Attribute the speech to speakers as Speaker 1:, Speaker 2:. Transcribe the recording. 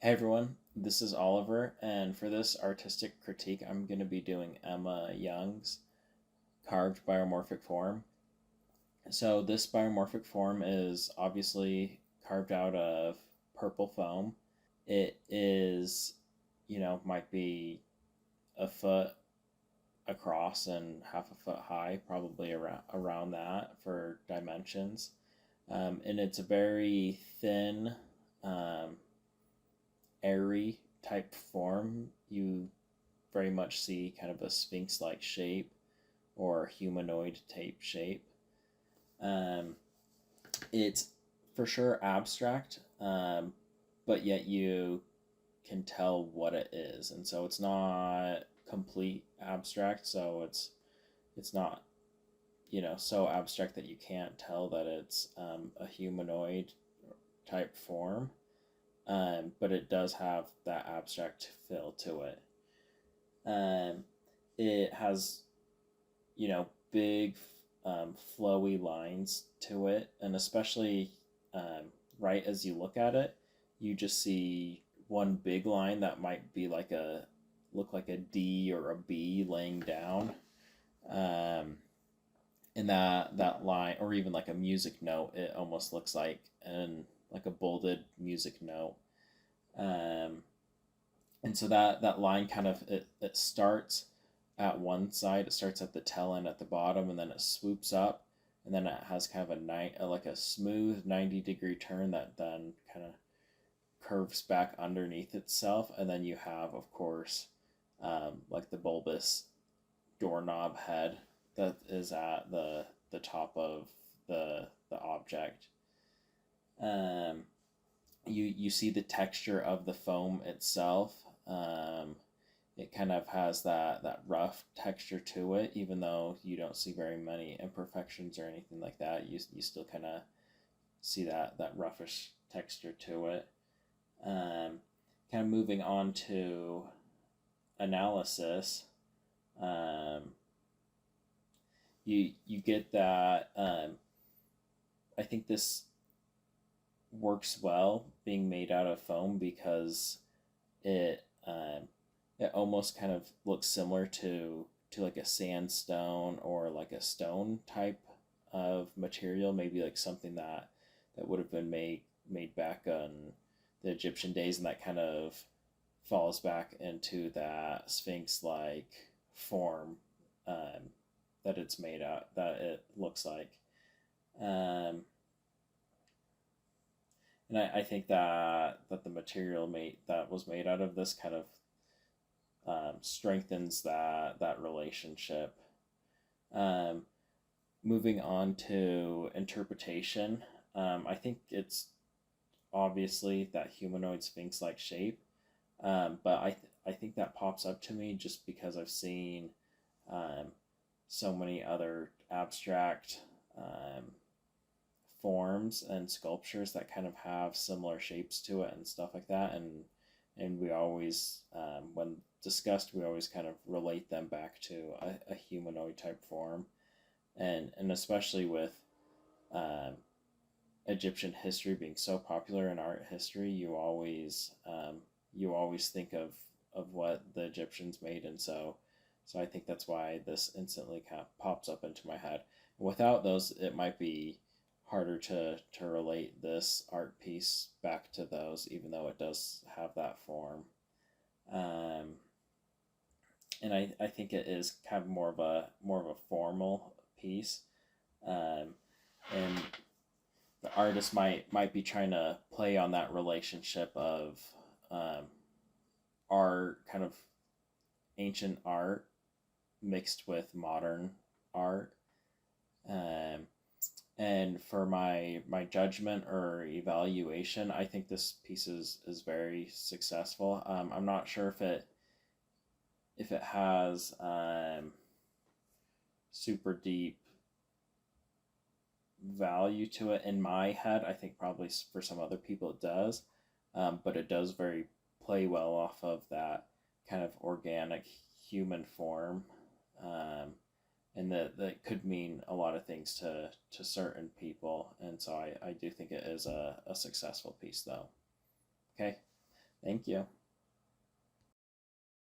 Speaker 1: Hey everyone, this is Oliver, and for this artistic critique, I'm going to be doing Emma Young's carved biomorphic form. So, this biomorphic form is obviously carved out of purple foam. It is, might be a foot across and half a foot high, probably around that for dimensions. And it's a very thin, um, airy type form. You very much see kind of a sphinx like shape or humanoid type shape. Um, it's for sure abstract, but yet you can tell what it is, and so it's not complete abstract. So it's not so abstract that you can't tell that it's a humanoid type form, but it does have that abstract feel to it. Um, it has big flowy lines to it, and especially um, right as you look at it, you just see one big line that might be like a look like a D or a B laying down, um, and that line, or even like a music note, it almost looks like a bolded music note. um, and so that line kind of it starts at one side. It starts at the tail end at the bottom, and then it swoops up, and then it has kind of like a smooth 90-degree turn that then kind of curves back underneath itself, and then you have, of course, like the bulbous doorknob head that is at the top of the object. Um, you see the texture of the foam itself. It kind of has that rough texture to it, even though you don't see very many imperfections or anything like that. You still kind of see that roughish texture to it. Um, Kind of moving on to analysis, um, you get that. I think this works well being made out of foam because it almost kind of looks similar to like a sandstone or like a stone type of material, maybe like something that would have been made back on the Egyptian days, and that kind of falls back into that sphinx like form, um, that it's made out that it looks like. um, and I think that the material made that was made out of this kind of strengthens that relationship. Um, Moving on to interpretation, I think it's obviously that humanoid sphinx like shape, but I think that pops up to me just because I've seen um, so many other abstract um, forms and sculptures that kind of have similar shapes to it and stuff like that, and we always, when discussed, we always kind of relate them back to a humanoid type form, and especially with um, Egyptian history being so popular in art history, you always think of what the Egyptians made, and so I think that's why this instantly kind of pops up into my head. Without those, it might be harder to relate this art piece back to those, even though it does have that form. Um, and I think it is kind of more of a formal piece. Um, and the artist might be trying to play on that relationship of um, art, kind of ancient art mixed with modern art. Um, and for my judgment or evaluation, I think this piece is very successful. I'm not sure if it has super deep value to it in my head. I think probably for some other people it does, but it does very play well off of that kind of organic human form, um, and that could mean a lot of things to certain people. And so I do think it is a successful piece, though. Okay, Thank you.